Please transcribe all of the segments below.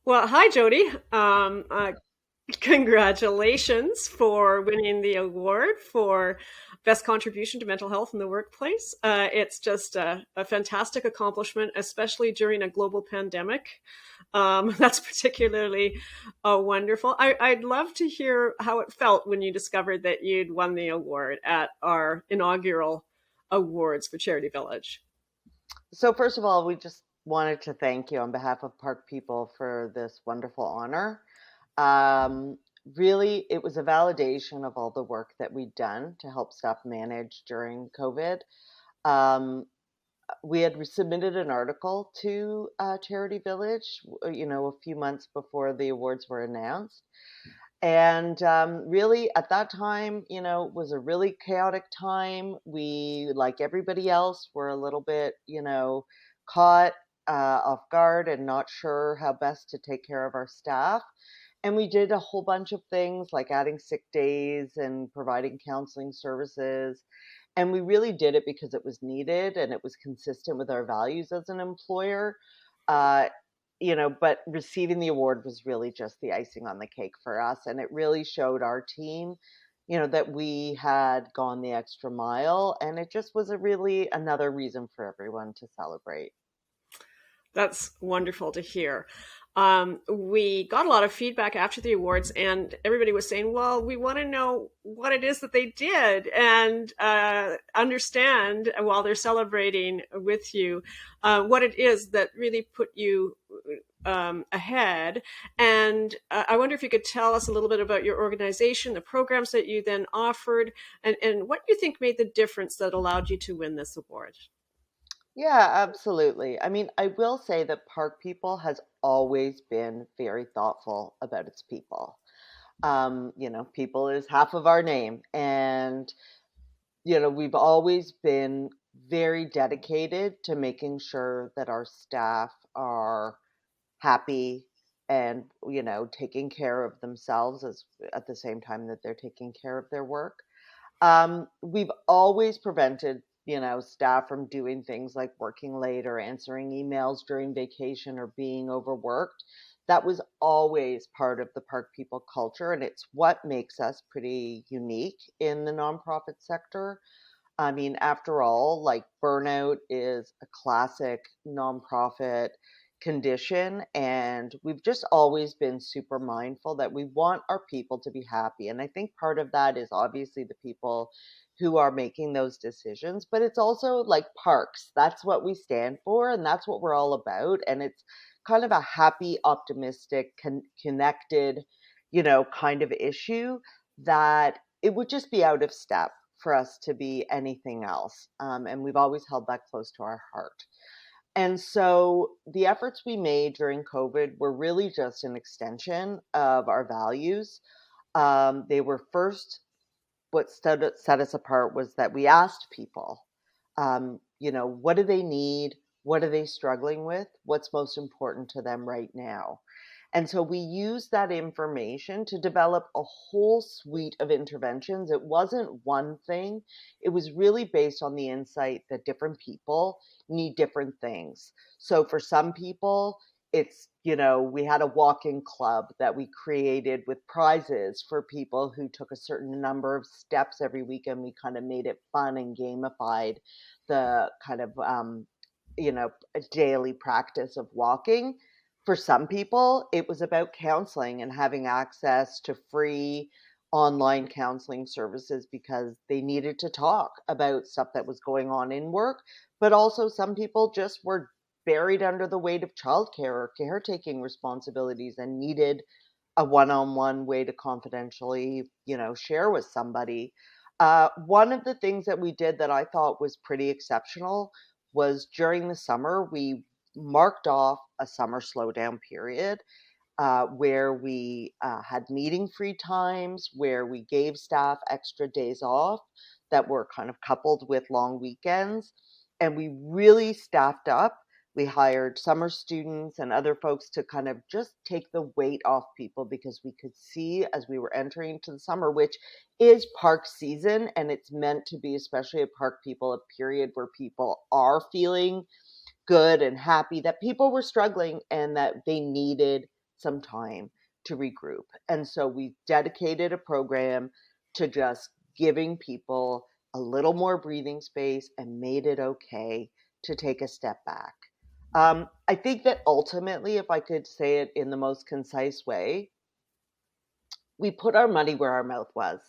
Well, hi, Jodi. Congratulations for winning the award for Best Contribution to Mental Health in the Workplace. It's just a fantastic accomplishment, especially during a global pandemic. That's particularly wonderful. I'd love to hear how it felt when you discovered that you'd won the award at our inaugural awards for Charity Village. So first of all, we just wanted to thank you on behalf of Park people for this wonderful honor. Um, Really, it was a validation of all the work that we'd done to help staff manage during COVID. Um, we had submitted an article to Charity Village, a few months before the awards were announced. And really, at that time, was a really chaotic time. We, like everybody else, were a little bit, caught off guard and not sure how best to take care of our staff. And we did a whole bunch of things like adding sick days and providing counseling services. And we really did it because it was needed and it was consistent with our values as an employer. Uh, but receiving the award was really just the icing on the cake for us. And it really showed our team, that we had gone the extra mile. And it just was a really another reason for everyone to celebrate. That's wonderful to hear. We got a lot of feedback after the awards, and everybody was saying, well, we want to know what it is that they did and understand while they're celebrating with you what it is that really put you ahead. And I wonder if you could tell us a little bit about your organization, the programs that you then offered, and what you think made the difference that allowed you to win this award. Yeah, absolutely. I mean, I will say that Park People has always been very thoughtful about its people. People is half of our name. And, we've always been very dedicated to making sure that our staff are happy and, taking care of themselves as at the same time that they're taking care of their work. We've always prevented, staff from doing things like working late or answering emails during vacation or being overworked. That was always part of the Park People culture, and it's what makes us pretty unique in the nonprofit sector. I mean, after all, like burnout is a classic nonprofit condition, and we've just always been super mindful that we want our people to be happy. And I think part of that is obviously the people who are making those decisions, but it's also like parks. That's what we stand for, and that's what we're all about. And it's kind of a happy, optimistic, connected, kind of issue that it would just be out of step for us to be anything else. And we've always held that close to our heart. And so the efforts we made during COVID were really just an extension of our values. They were first, what set us apart was that we asked people, what do they need? What are they struggling with? What's most important to them right now? And so we used that information to develop a whole suite of interventions. It wasn't one thing, it was really based on the insight that different people need different things. So for some people, it's, we had a walking club that we created with prizes for people who took a certain number of steps every week, and we kind of made it fun and gamified the kind of, a daily practice of walking. For some people, it was about counseling and having access to free online counseling services because they needed to talk about stuff that was going on in work. But also, some people just were buried under the weight of childcare or caretaking responsibilities and needed a one-on-one way to confidentially, share with somebody. One of the things that we did that I thought was pretty exceptional was during the summer, we marked off a summer slowdown period where we had meeting free times, where we gave staff extra days off that were kind of coupled with long weekends. And we really staffed up. We hired summer students and other folks to kind of just take the weight off people because we could see as we were entering into the summer, which is park season, and it's meant to be, especially at Park People, a period where people are feeling good and happy, that people were struggling and that they needed some time to regroup. And so we dedicated a program to just giving people a little more breathing space and made it okay to take a step back. I think that ultimately, if I could say it in the most concise way, we put our money where our mouth was.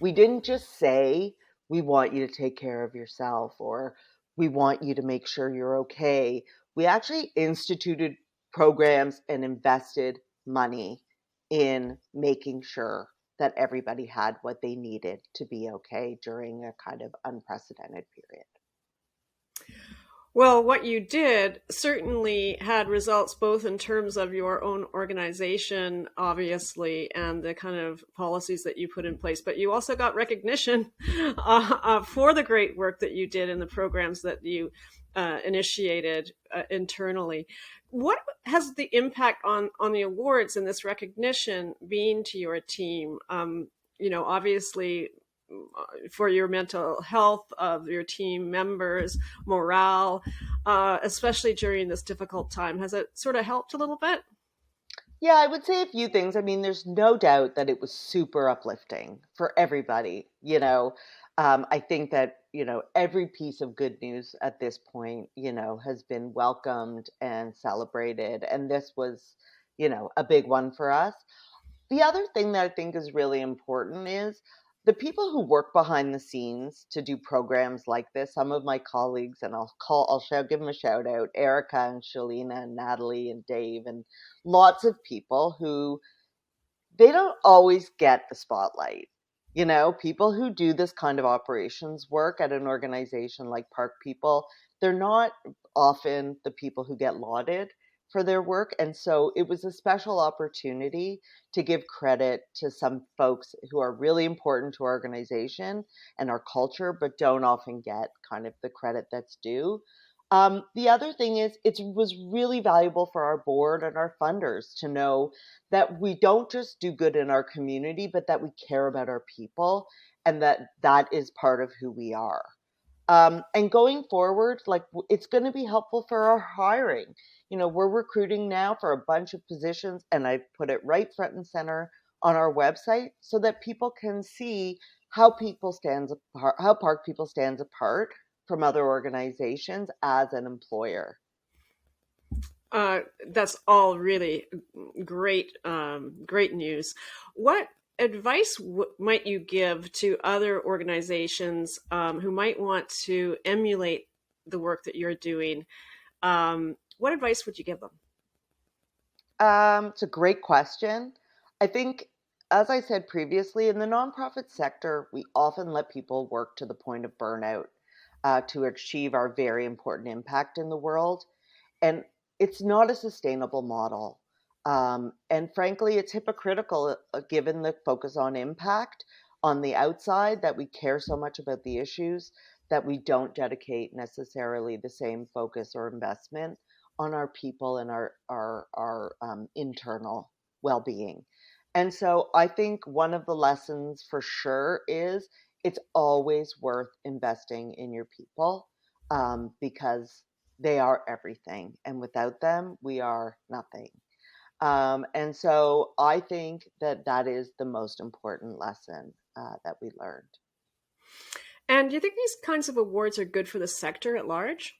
We didn't just say, we want you to take care of yourself, or we want you to make sure you're okay. We actually instituted programs and invested money in making sure that everybody had what they needed to be okay during a kind of unprecedented period. Well, what you did certainly had results both in terms of your own organization, obviously, and the kind of policies that you put in place, but you also got recognition for the great work that you did in the programs that you initiated internally. What has the impact on the awards and this recognition been to your team? Obviously, for your mental health of your team members, morale, especially during this difficult time? Has it sort of helped a little bit? Yeah, I would say a few things. I mean, there's no doubt that it was super uplifting for everybody. I think that, every piece of good news at this point, has been welcomed and celebrated. And this was, a big one for us. The other thing that I think is really important is the people who work behind the scenes to do programs like this. Some of my colleagues, and give them a shout out, Erica and Shalina and Natalie and Dave, and lots of people who they don't always get the spotlight. People who do this kind of operations work at an organization like Park People, they're not often the people who get lauded for their work. And so it was a special opportunity to give credit to some folks who are really important to our organization and our culture, but don't often get kind of the credit that's due. The other thing is it was really valuable for our board and our funders to know that we don't just do good in our community, but that we care about our people and that is part of who we are. And going forward, it's going to be helpful for our hiring. We're recruiting now for a bunch of positions, and I put it right front and center on our website so that people can see how Park People stands apart from other organizations as an employer. That's all really great news. What advice might you give to other organizations who might want to emulate the work that you're doing? What advice would you give them? It's a great question. I think, as I said previously, in the nonprofit sector, we often let people work to the point of burnout to achieve our very important impact in the world. And it's not a sustainable model. And frankly, it's hypocritical given the focus on impact on the outside, that we care so much about the issues that we don't dedicate necessarily the same focus or investment on our people and our internal well-being. And so I think one of the lessons for sure is it's always worth investing in your people, because they are everything. And without them, we are nothing. And so I think that is the most important lesson that we learned. And do you think these kinds of awards are good for the sector at large?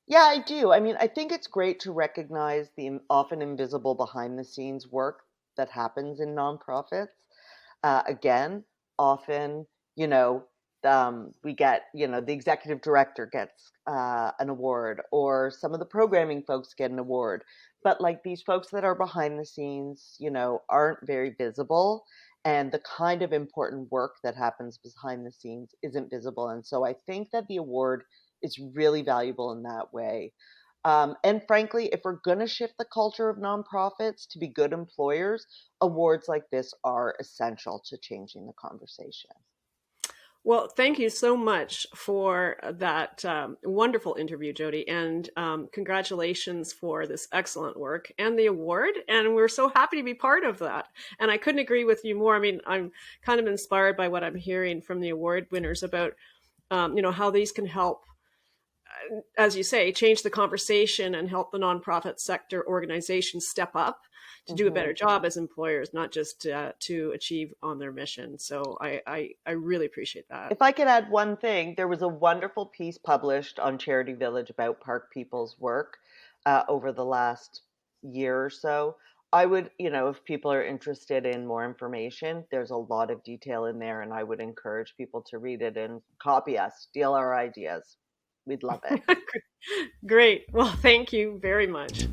Yeah, I do. I mean, I think it's great to recognize the often invisible behind the scenes work that happens in nonprofits. Again, often, you know, we get, the executive director gets an award, or some of the programming folks get an award. But like these folks that are behind the scenes, aren't very visible. And the kind of important work that happens behind the scenes isn't visible. And so I think that the award is really valuable in that way. And frankly, if we're going to shift the culture of nonprofits to be good employers, awards like this are essential to changing the conversation. Well, thank you so much for that wonderful interview, Jodi, and congratulations for this excellent work and the award. And we're so happy to be part of that. And I couldn't agree with you more. I mean, I'm kind of inspired by what I'm hearing from the award winners about, how these can help as you say, change the conversation and help the nonprofit sector organizations step up to do a Hmm. better job as employers, not just to achieve on their mission. So I really appreciate that. If I could add one thing, there was a wonderful piece published on Charity Village about Park people's work over the last year or so. I would, if people are interested in more information, there's a lot of detail in there, and I would encourage people to read it and copy us, steal our ideas. We'd love it. Great. Well, thank you very much.